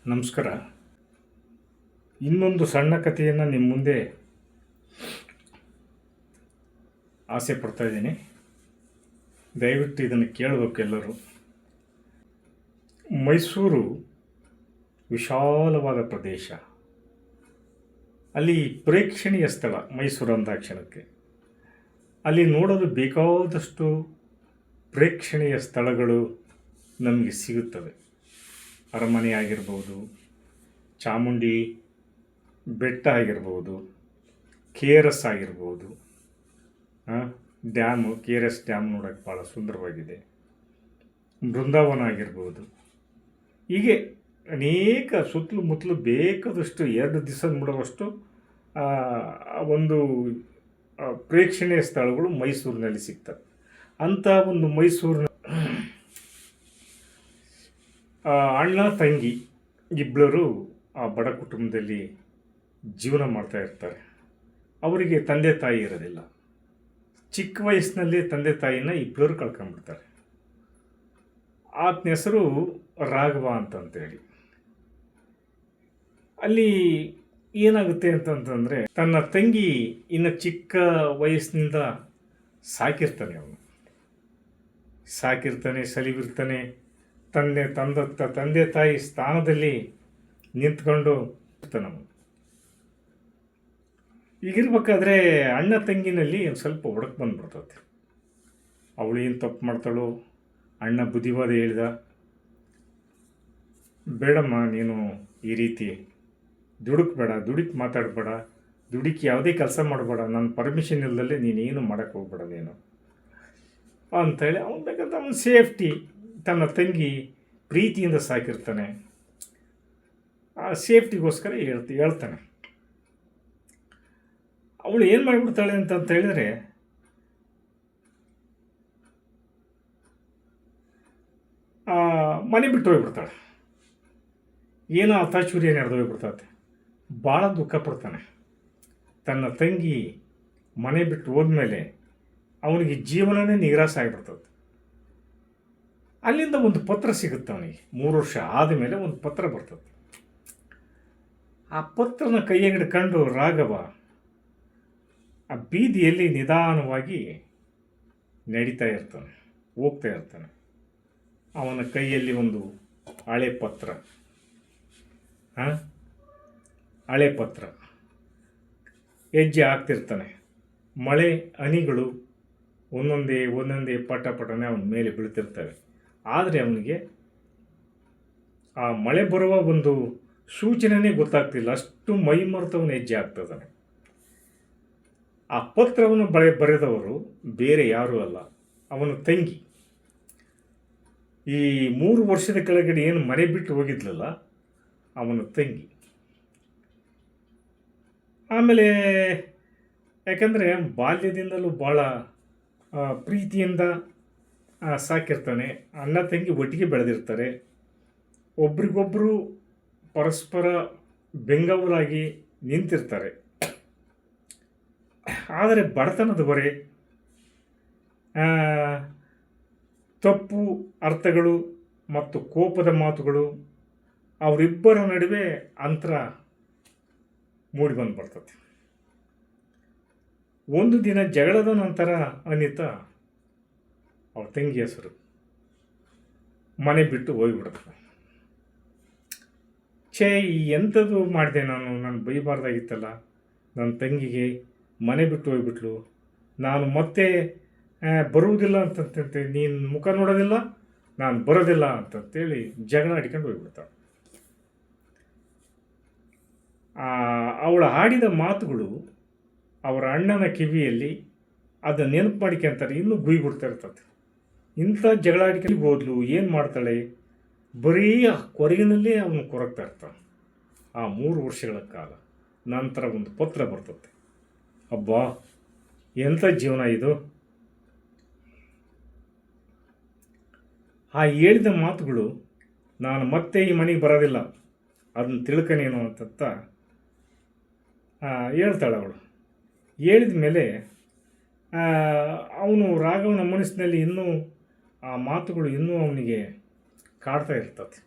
ನಮಸ್ಕಾರ. ಇನ್ನೊಂದು ಸಣ್ಣ ಕಥೆಯನ್ನು ನಿಮ್ಮ ಮುಂದೆ ಆಸೆ ಪಡ್ತಾ ಇದ್ದೀನಿ. ದಯವಿಟ್ಟು ಇದನ್ನು ಕೇಳಬೇಕು ಎಲ್ಲರೂ. ಮೈಸೂರು ವಿಶಾಲವಾದ ಪ್ರದೇಶ. ಅಲ್ಲಿ ಪ್ರೇಕ್ಷಣೀಯ ಸ್ಥಳ ಮೈಸೂರು ಅಂದಾಕ್ಷಣಕ್ಕೆ. ಅಲ್ಲಿ ನೋಡಲು ಬೇಕಾದಷ್ಟು ಪ್ರೇಕ್ಷಣೀಯ ಸ್ಥಳಗಳು ನಮಗೆ ಸಿಗುತ್ತವೆ. ಅರಮನೆ ಆಗಿರ್ಬೋದು, ಚಾಮುಂಡಿ ಬೆಟ್ಟ ಆಗಿರ್ಬೋದು, ಕೆ ಆರ್ ಎಸ್ ಆಗಿರ್ಬೋದು, dam K R S dam ನೋಡೋಕ್ಕೆ ಭಾಳ ಸುಂದರವಾಗಿದೆ. ಬೃಂದಾವನ ಆಗಿರ್ಬೋದು. ಹೀಗೆ ಅನೇಕ ಸುತ್ತಲೂ ಮುತ್ತಲು ಬೇಕಾದಷ್ಟು 2 ದಿವಸ ನೋಡುವಷ್ಟು ಒಂದು ಪ್ರೇಕ್ಷಣೀಯ ಸ್ಥಳಗಳು ಮೈಸೂರಿನಲ್ಲಿ ಸಿಗ್ತವೆ. ಅಂಥ ಒಂದು ಮೈಸೂರಿನ ಅಣ್ಣ ತಂಗಿ ಇಬ್ಬರು ಆ ಬಡ ಕುಟುಂಬದಲ್ಲಿ ಜೀವನ ಮಾಡ್ತಾ ಇರ್ತಾರೆ. ಅವರಿಗೆ ತಂದೆ ತಾಯಿ ಇರೋದಿಲ್ಲ. ಚಿಕ್ಕ ವಯಸ್ಸಿನಲ್ಲಿ ತಂದೆ ತಾಯಿನ ಇಬ್ಬರು ಕಳ್ಕೊಂಡ್ಬಿಡ್ತಾರೆ. ಆತನ ಹೆಸರು ರಾಘವ ಅಂತಂತೇಳಿ. ಅಲ್ಲಿ ಏನಾಗುತ್ತೆ ಅಂತಂತಂದರೆ, ತನ್ನ ತಂಗಿ ಇನ್ನು ಚಿಕ್ಕ ವಯಸ್ಸಿನಿಂದ ಸಾಕಿರ್ತಾನೆ. ಅವನು ಸಲಿಬಿರ್ತಾನೆ. ತಂದೆ ತಾಯಿ ಸ್ಥಾನದಲ್ಲಿ ನಿಂತ್ಕೊಂಡು ಇರ್ತಾನೆ. ಈಗಿರ್ಬೇಕಾದ್ರೆ ಅಣ್ಣ ತಂಗಿನಲ್ಲಿ ಒಂದು ಸ್ವಲ್ಪ ಒಡಕು ಬಂದ್ಬಿಡ್ತದೆ. ಅವಳು ಏನು ತಪ್ಪು ಮಾಡ್ತಾಳೋ, ಅಣ್ಣ ಬುದ್ಧಿವಾದ ಹೇಳಿದ, ಬೇಡಮ್ಮ ನೀನು ಈ ರೀತಿ ದುಡುಕಿ ಮಾತಾಡಬೇಡ, ಯಾವುದೇ ಕೆಲಸ ಮಾಡಬೇಡ, ನನ್ನ ಪರ್ಮಿಷನ್ ಇಲ್ಲದಲ್ಲೇ ನೀನೇನು ಮಾಡೋಕ್ಕೆ ಹೋಗ್ಬೇಡ ನೀನು ಅಂಥೇಳಿ ಅವನು ಬೇಕಾದ್ರೆ ಅವನ ಸೇಫ್ಟಿ. ತನ್ನ ತಂಗಿ ಪ್ರೀತಿಯಿಂದ ಸಾಕಿರ್ತಾನೆ. ಆ ಸೇಫ್ಟಿಗೋಸ್ಕರ ಹೇಳ್ತಾನೆ. ಅವಳು ಏನು ಮಾಡಿಬಿಡ್ತಾಳೆ ಅಂತ ಹೇಳಿದ್ರೆ, ಮನೆ ಬಿಟ್ಟು ಹೋಗ್ಬಿಡ್ತಾಳೆ. ಏನೋ ಹತಾಶೂರ್ಯ ನಡೆದು ಹೋಗ್ಬಿಡ್ತಾಳೆ. ಭಾಳ ದುಃಖ ಪಡ್ತಾನೆ. ತನ್ನ ತಂಗಿ ಮನೆ ಬಿಟ್ಟು ಹೋದ್ಮೇಲೆ ಅವನಿಗೆ ಜೀವನನೇ ನಿರಾಸೆ ಆಗಿಬಿಡ್ತದೆ. ಅಲ್ಲಿಂದ ಒಂದು ಪತ್ರ ಸಿಗುತ್ತೆ ಅವನಿಗೆ. 3 ವರ್ಷ ಆದಮೇಲೆ ಒಂದು ಪತ್ರ ಬರ್ತದೆ. ಆ ಪತ್ರನ ಕೈಯಾಗ ಹಿಡ್ಕೊಂಡು ರಾಘವ ಆ ಬೀದಿಯಲ್ಲಿ ನಿಧಾನವಾಗಿ ಹೋಗ್ತಾ ಇರ್ತಾನೆ. ಅವನ ಕೈಯಲ್ಲಿ ಒಂದು ಹಳೆ ಪತ್ರ ಹೆಜ್ಜೆ ಹಾಕ್ತಿರ್ತಾನೆ. ಮಳೆ ಹನಿಗಳು ಒಂದೊಂದೇ ಪಟನೆ ಅವನ ಮೇಲೆ ಬೀಳ್ತಿರ್ತವೆ. ಆದರೆ ಅವನಿಗೆ ಆ ಮಳೆ ಬರುವ ಒಂದು ಸೂಚನೆಯೇ ಗೊತ್ತಾಗ್ತಿಲ್ಲ. ಅಷ್ಟು ಮೈ ಮರೆತವನು ಹೆಜ್ಜೆ ಆಗ್ತದಾನೆ. ಆ ಪತ್ರವನ್ನು ಬರೆದವರು ಬೇರೆ ಯಾರೂ ಅಲ್ಲ, ಅವನ ತಂಗಿ. ಈ 3 ವರ್ಷದ ಕೆಳಗಡೆ ಏನು ಮನೆ ಬಿಟ್ಟು ಹೋಗಿದ್ಲಲ್ಲ, ಅವನ ತಂಗಿ. ಆಮೇಲೆ ಯಾಕಂದರೆ ಬಾಲ್ಯದಿಂದಲೂ ಭಾಳ ಪ್ರೀತಿಯಿಂದ ಸಾಕಿರ್ತಾನೆ. ಅಣ್ಣ ತಂಗಿ ಒಟ್ಟಿಗೆ ಬೆಳೆದಿರ್ತಾರೆ. ಒಬ್ರಿಗೊಬ್ಬರು ಪರಸ್ಪರ ಬೆಂಗಾವಲಾಗಿ ನಿಂತಿರ್ತಾರೆ. ಆದರೆ ಬಡತನದ ಹೊರೆ, ತಪ್ಪು ಅರ್ಥಗಳು ಮತ್ತು ಕೋಪದ ಮಾತುಗಳು ಅವರಿಬ್ಬರ ನಡುವೆ ಅಂತರ ಮೂಡಿ ಬಂದ್ಬರ್ತದೆ. ಒಂದು ದಿನ ಜಗಳದ ನಂತರ ಅನಿತಾ, ಅವ್ರ ತಂಗಿ ಹೆಸರು, ಮನೆ ಬಿಟ್ಟು ಹೋಗಿಬಿಡ್ತಾರೆ. ಎಂಥದ್ದು ಮಾಡಿದೆ ನಾನು ಬೈಬಾರ್ದಾಗಿತ್ತಲ್ಲ. ನನ್ನ ತಂಗಿಗೆ ಮನೆ ಬಿಟ್ಟು ಹೋಗ್ಬಿಟ್ಲು. ನಾನು ಮತ್ತೆ ಬರುವುದಿಲ್ಲ ಅಂತಂತೆ, ನೀನು ಮುಖ ನೋಡೋದಿಲ್ಲ, ನಾನು ಬರೋದಿಲ್ಲ ಅಂತಂತೇಳಿ ಜಗಳ ಆಡ್ಕೊಂಡು ಹೋಗ್ಬಿಡ್ತಾಳೆ. ಅವಳ ಆಡಿದ ಮಾತುಗಳು ಅವರ ಅಣ್ಣನ ಕಿವಿಯಲ್ಲಿ ಅದು ನೆನಪು ಮಾಡ್ಕೊಂತಾರೆ. ಇನ್ನೂ ಗುಯ್ಬಿಡ್ತಾ ಇರ್ತದೆ. ಇಂಥ ಜಗಳ ಆಡಿಕೆಗೆ ಹೋದ್ಲು, ಏನು ಮಾಡ್ತಾಳೆ, ಬರೀ ಕೊರಗಿನಲ್ಲೇ ಅವನು ಕೊರಗ್ತಾ ಇರ್ತಾನೆ. ಆ 3 ವರ್ಷಗಳ ಕಾಲ ನಂತರ ಒಂದು ಪತ್ರ ಬರ್ತದೆ. ಅಬ್ಬಾ, ಎಂಥ ಜೀವನ ಇದು. ಆ ಹೇಳಿದ ಮಾತುಗಳು, ನಾನು ಮತ್ತೆ ಈ ಮನೆಗೆ ಬರೋದಿಲ್ಲ, ಅದನ್ನು ತಿಳ್ಕನೇನು ಅಂತ ಹೇಳ್ತಾಳೆ ಅವಳು. ಹೇಳಿದ ಮೇಲೆ ಅವನು ರಾಘವನ ಮನಸ್ಸಿನಲ್ಲಿ ಇನ್ನೂ ಆ ಮಾತುಗಳು ಇನ್ನೂ ಅವನಿಗೆ ಕಾಡ್ತಾ ಇರ್ತದೆ.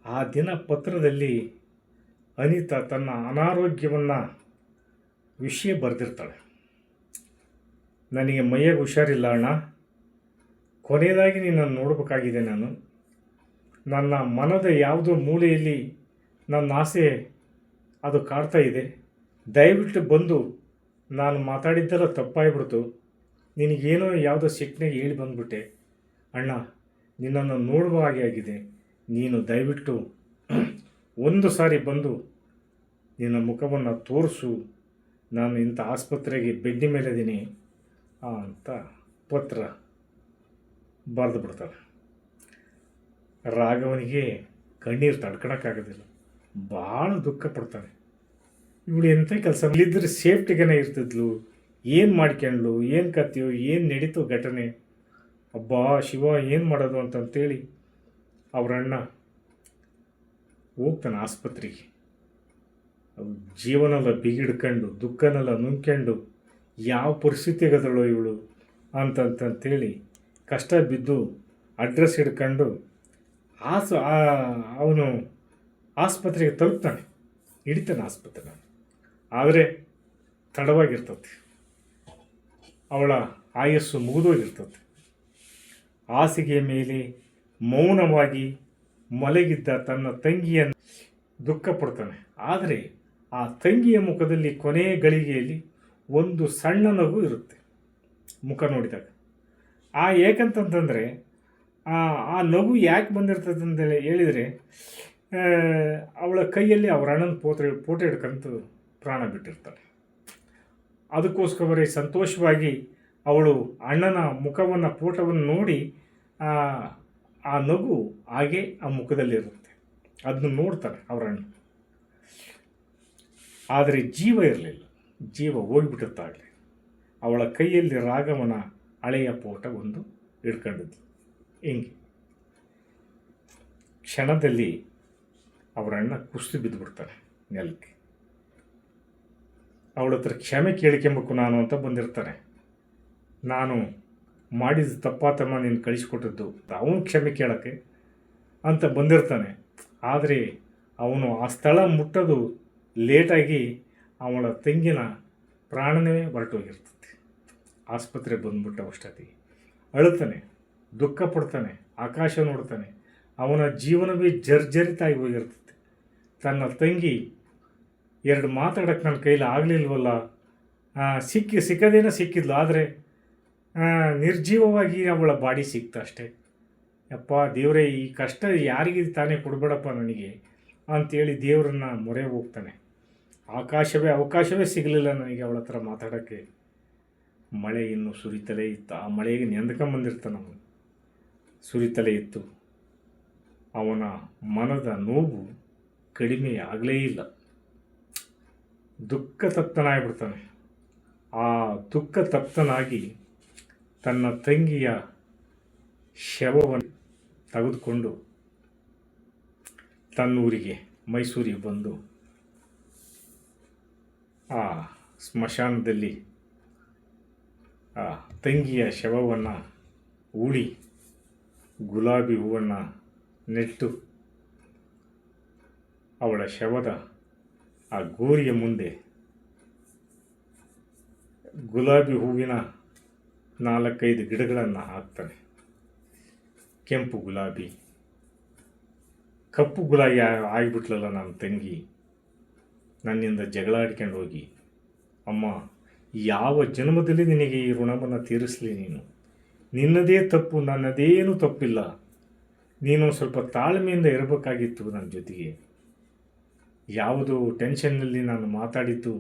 ಆ ದಿನ ಪತ್ರದಲ್ಲಿ ಅನಿತಾ ತನ್ನ ಅನಾರೋಗ್ಯವನ್ನು ವಿಷಯ ಬರೆದಿರ್ತಾಳೆ. ನನಗೆ ಮೈಯಾಗ ಹುಷಾರಿಲ್ಲ ಅಣ್ಣ, ಕೊನೆಯದಾಗಿ ನಿನ್ನನ್ನು ನೋಡಬೇಕಾಗಿದೆ. ನನ್ನ ಮನದ ಯಾವುದೋ ಮೂಲೆಯಲ್ಲಿ ನನ್ನ ಆಸೆ ಅದು ಕಾಡ್ತಾ ಇದೆ. ದಯವಿಟ್ಟು ಬಂದು, ನಾನು ಮಾತಾಡಿದ್ದೆಲ್ಲ ತಪ್ಪಾಗ್ಬಿಡ್ತು, ನಿನಗೇನೋ ಯಾವುದೋ ಸಿಟ್ಟಿನಾಗ ಹೇಳಿ ಬಂದುಬಿಟ್ಟೆ ಅಣ್ಣ, ನಿನ್ನನ್ನು ನೋಡುವ ಹಾಗೆ ಆಗಿದೆ. ನೀನು ದಯವಿಟ್ಟು ಒಂದು ಸಾರಿ ಬಂದು ನಿನ್ನ ಮುಖವನ್ನು ತೋರಿಸು, ನಾನು ಇಂಥ ಆಸ್ಪತ್ರೆಗೆ ಬೆಡ್ಡಿ ಮೇಲಿದ್ದೀನಿ ಅಂತ ಪತ್ರ ಬರೆದು ಬಿಡ್ತಾರೆ. ರಾಘವನಿಗೆ ಕಣ್ಣೀರು ತಡ್ಕೊಳಕ್ಕಾಗೋದಿಲ್ಲ, ಭಾಳ ದುಃಖ ಪಡ್ತಾನೆ. ಇವಳು ಎಂಥ ಕೆಲಸ ಇಲ್ಲಿದ್ದರೆ ಸೇಫ್ಟಿಗೇನೆ ಇರ್ತಿದ್ಲು, ಏನು ಮಾಡ್ಕೊಂಡ್ಲು, ಏನು ಕತ್ತೀಯೋ, ಏನು ನಡೀತು ಘಟನೆ, ಅಬ್ಬಾ ಶಿವ ಏನು ಮಾಡೋದು ಅಂತಂತೇಳಿ ಅವ್ರ ಅಣ್ಣ ಹೋಗ್ತಾನೆ ಆಸ್ಪತ್ರೆಗೆ. ಜೀವನೆಲ್ಲ ಬಿಗಿಡ್ಕೊಂಡು ದುಃಖನೆಲ್ಲ ನುಂಗ್ಕೊಂಡು ಯಾವ ಪರಿಸ್ಥಿತಿಗದಳೋ ಇವಳು ಅಂತಂತೇಳಿ ಕಷ್ಟ ಬಿದ್ದು ಅಡ್ರೆಸ್ ಹಿಡ್ಕೊಂಡು ಅವನು ಆಸ್ಪತ್ರೆಗೆ ತಲುಪ್ತಾನೆ, ಹಿಡಿತಾನೆ ಆಸ್ಪತ್ರೆ. ಆದರೆ ತಡವಾಗಿರ್ತದೆ, ಅವಳ ಆಯಸ್ಸು ಮುಗಿದೋಗಿರ್ತದೆ. ಹಾಸಿಗೆಯ ಮೇಲೆ ಮೌನವಾಗಿ ಮಲಗಿದ್ದ ತನ್ನ ತಂಗಿಯನ್ನು ದುಃಖ ಪಡ್ತಾನೆ. ಆದರೆ ಆ ತಂಗಿಯ ಮುಖದಲ್ಲಿ ಕೊನೆಯ ಗಳಿಗೆಯಲ್ಲಿ ಒಂದು ಸಣ್ಣ ನಗು ಇರುತ್ತೆ ಮುಖ ನೋಡಿದಾಗ. ಏಕಂತಂತಂದರೆ ಆ ನಗು ಯಾಕೆ ಬಂದಿರ್ತದೆ ಅಂತ ಹೇಳಿದರೆ, ಅವಳ ಕೈಯಲ್ಲಿ ಅವರ ಅಣ್ಣನ ಫೋಟೋ ಹಿಡ್ಕೊಂತು ಪ್ರಾಣ ಬಿಟ್ಟಿರ್ತಾಳೆ. ಅದಕ್ಕೋಸ್ಕರ ಸಂತೋಷವಾಗಿ ಅವಳು ಅಣ್ಣನ ಮುಖವನ್ನು ಫೋಟೋವನ್ನು ನೋಡಿ ಆ ನಗು ಹಾಗೆ ಆ ಮುಖದಲ್ಲಿರುತ್ತೆ. ಅದನ್ನು ನೋಡ್ತಾನೆ ಅವರ ಅಣ್ಣ. ಆದರೆ ಜೀವ ಇರಲಿಲ್ಲ, ಜೀವ ಹೋಗಿಬಿಟ್ಟಿರ್ತಾಗಲಿ. ಅವಳ ಕೈಯಲ್ಲಿ ರಾಘವನ ಹಳೆಯ ಫೋಟೋ ಒಂದು ಹಿಡ್ಕೊಂಡಿದ್ದು. ಹಿಂಗೆ ಕ್ಷಣದಲ್ಲಿ ಅವರ ಅಣ್ಣ ಕುಸಿದು ಬಿದ್ದುಬಿಡ್ತಾನೆ ನೆಲಕ್ಕೆ. ಅವಳ ಹತ್ರ ಕ್ಷಮೆ ಕೇಳ್ಕೊಬೇಕು ನಾನು ಅಂತ ಬಂದಿರ್ತಾನೆ. ನಾನು ಮಾಡಿದ ತಪ್ಪಾತಮ್ಮ ನೀನು ಕಳಿಸ್ಕೊಟ್ಟದ್ದು, ಅವನು ಕ್ಷಮೆ ಕೇಳೋಕ್ಕೆ ಅಂತ ಬಂದಿರ್ತಾನೆ. ಆದರೆ ಅವನು ಆ ಸ್ಥಳ ಮುಟ್ಟೋದು ಲೇಟಾಗಿ ಅವಳ ತಂಗಿನ ಪ್ರಾಣವೇ ಹೊರಟೋಗಿರ್ತದೆ. ಆಸ್ಪತ್ರೆ ಬಂದ್ಬಿಟ್ಟ ಅಷ್ಟೊತ್ತಿಗೆ ಅಳುತ್ತಾನೆ, ದುಃಖ ಪಡ್ತಾನೆ, ಆಕಾಶ ನೋಡ್ತಾನೆ. ಅವನ ಜೀವನವೇ ಜರ್ಜರಿತಾಗಿ ಹೋಗಿರ್ತದೆ. ತನ್ನ ತಂಗಿ ಎರಡು ಮಾತಾಡೋಕ್ಕೆ ನನ್ನ ಕೈಲಿ ಆಗಲಿಲ್ವಲ್ಲ, ಸಿಕ್ಕದೇನೋ ಸಿಕ್ಕಿದ್ಲು, ಆದರೆ ನಿರ್ಜೀವವಾಗಿ ಅವಳ ಬಾಡಿ ಸಿಕ್ತ ಅಷ್ಟೇ. ಯಪ್ಪ ದೇವರೇ, ಈ ಕಷ್ಟ ಯಾರಿಗೆ ತಾನೇ ಕೊಡಬೇಡಪ್ಪ ನನಗೆ ಅಂಥೇಳಿ ದೇವರನ್ನ ಮೊರೆ ಹೋಗ್ತಾನೆ. ಅವಕಾಶವೇ ಸಿಗಲಿಲ್ಲ ನನಗೆ ಅವಳ ಹತ್ರ ಮಾತಾಡೋಕ್ಕೆ. ಮಳೆ ಇನ್ನೂ ಸುರಿತಲೇ ಇತ್ತು. ಆ ಮಳೆಗೆ ನೆಂದ್ಕೊಂಬಂದಿರ್ತಾನೆ ಅವನು. ಸುರಿತಲೇ ಇತ್ತು. ಅವನ ಮನದ ನೋವು ಕಡಿಮೆ ಆಗಲೇ ಇಲ್ಲ. ದುಃಖ ತಪ್ತನಾಗ್ಬಿಡ್ತಾನೆ. ಆ ದುಃಖ ತಪ್ತನಾಗಿ ತನ್ನ ತಂಗಿಯ ಶವವನ್ನು ತೆಗೆದುಕೊಂಡು ತನ್ನೂರಿಗೆ ಮೈಸೂರಿಗೆ ಬಂದು ಆ ಸ್ಮಶಾನದಲ್ಲಿ ಆ ತಂಗಿಯ ಶವವನ್ನು ಹೂಳಿ ಗುಲಾಬಿ ಹೂವನ್ನು ನೆಟ್ಟು ಅವಳ ಶವದ ಆ ಗೋರಿಯ ಮುಂದೆ ಗುಲಾಬಿ ಹೂವಿನ 4-5 ಗಿಡಗಳನ್ನು ಹಾಕ್ತಾನೆ. ಕೆಂಪು ಗುಲಾಬಿ, ಕಪ್ಪು ಗುಲಾಬಿ ಆಗಿಬಿಟ್ಲಲ್ಲ ನನ್ನ ತಂಗಿ, ನನ್ನಿಂದ ಜಗಳ ಆಡ್ಕೊಂಡು ಹೋಗಿ. ಅಮ್ಮ, ಯಾವ ಜನ್ಮದಲ್ಲಿ ನಿನಗೆ ಈ ಋಣವನ್ನು ತೀರಿಸಲಿ? ನಿನ್ನದೇ ತಪ್ಪು, ನನ್ನದೇನೂ ತಪ್ಪಿಲ್ಲ. ನೀನು ಸ್ವಲ್ಪ ತಾಳ್ಮೆಯಿಂದ ಇರಬೇಕಾಗಿತ್ತು ನನ್ನ ಜೊತೆಗೆ. ಯಾವುದು ಟೆನ್ಷನ್ನಲ್ಲಿ ನಾನು ಮಾತಾಡಿದ್ದು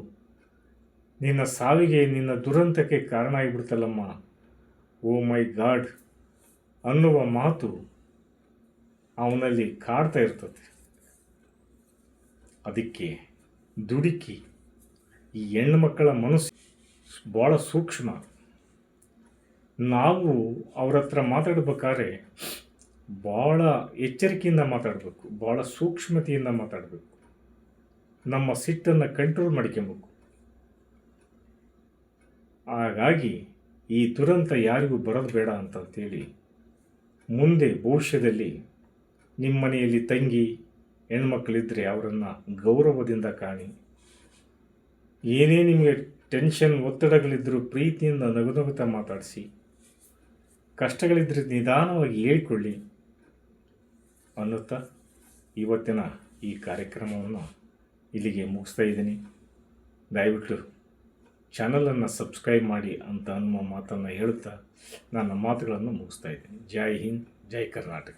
ನಿನ್ನ ಸಾವಿಗೆ, ನಿನ್ನ ದುರಂತಕ್ಕೆ ಕಾರಣ ಆಗಿಬಿಡ್ತಲ್ಲಮ್ಮ. ಓ ಮೈ ಗಾಡ್ ಅನ್ನುವ ಮಾತು ಅವನಲ್ಲಿ ಕಾಡ್ತಾ ಇರ್ತದೆ. ಅದಕ್ಕೆ ದುಡುಕಿ ಈ ಹೆಣ್ಣು ಮಕ್ಕಳ ಮನಸ್ಸು ಭಾಳ ಸೂಕ್ಷ್ಮ. ನಾವು ಅವ್ರ ಹತ್ರ ಮಾತಾಡ್ಬೇಕಾದ್ರೆ ಭಾಳ ಎಚ್ಚರಿಕೆಯಿಂದ ಮಾತಾಡಬೇಕು, ಭಾಳ ಸೂಕ್ಷ್ಮತೆಯಿಂದ ಮಾತಾಡಬೇಕು. ನಮ್ಮ ಸಿಟ್ಟನ್ನು ಕಂಟ್ರೋಲ್ ಮಾಡ್ಕೊಬೇಕು. ಹಾಗಾಗಿ ಈ ದುರಂತ ಯಾರಿಗೂ ಬರೋದು ಬೇಡ ಅಂತಂತೇಳಿ ಮುಂದೆ ಭವಿಷ್ಯದಲ್ಲಿ ನಿಮ್ಮ ಮನೆಯಲ್ಲಿ ತಂಗಿ ಹೆಣ್ಮಕ್ಳಿದ್ರೆ ಅವರನ್ನು ಗೌರವದಿಂದ ಕಾಣಿ. ಏನೇ ನಿಮಗೆ ಟೆನ್ಷನ್ ಒತ್ತಡಗಳಿದ್ದರೂ ಪ್ರೀತಿಯಿಂದ ನಗುನಗುತ್ತಾ ಮಾತಾಡಿಸಿ. ಕಷ್ಟಗಳಿದ್ದರೆ ನಿಧಾನವಾಗಿ ಹೇಳಿಕೊಳ್ಳಿ ಅನ್ನುತ್ತಾ ಇವತ್ತಿನ ಈ ಕಾರ್ಯಕ್ರಮವನ್ನು ಇಲ್ಲಿಗೆ ಮುಗಿಸ್ತಾ ಇದ್ದೀನಿ. ದಯವಿಟ್ಟು ಚಾನಲನ್ನು ಸಬ್ಸ್ಕ್ರೈಬ್ ಮಾಡಿ ಅಂತ ಅನ್ನುವ ಮಾತನ್ನು ಹೇಳುತ್ತಾ ನನ್ನ ಮಾತುಗಳನ್ನು ಮುಗಿಸ್ತಾ ಇದ್ದೀನಿ. ಜೈ ಹಿಂದ್, ಜೈ ಕರ್ನಾಟಕ.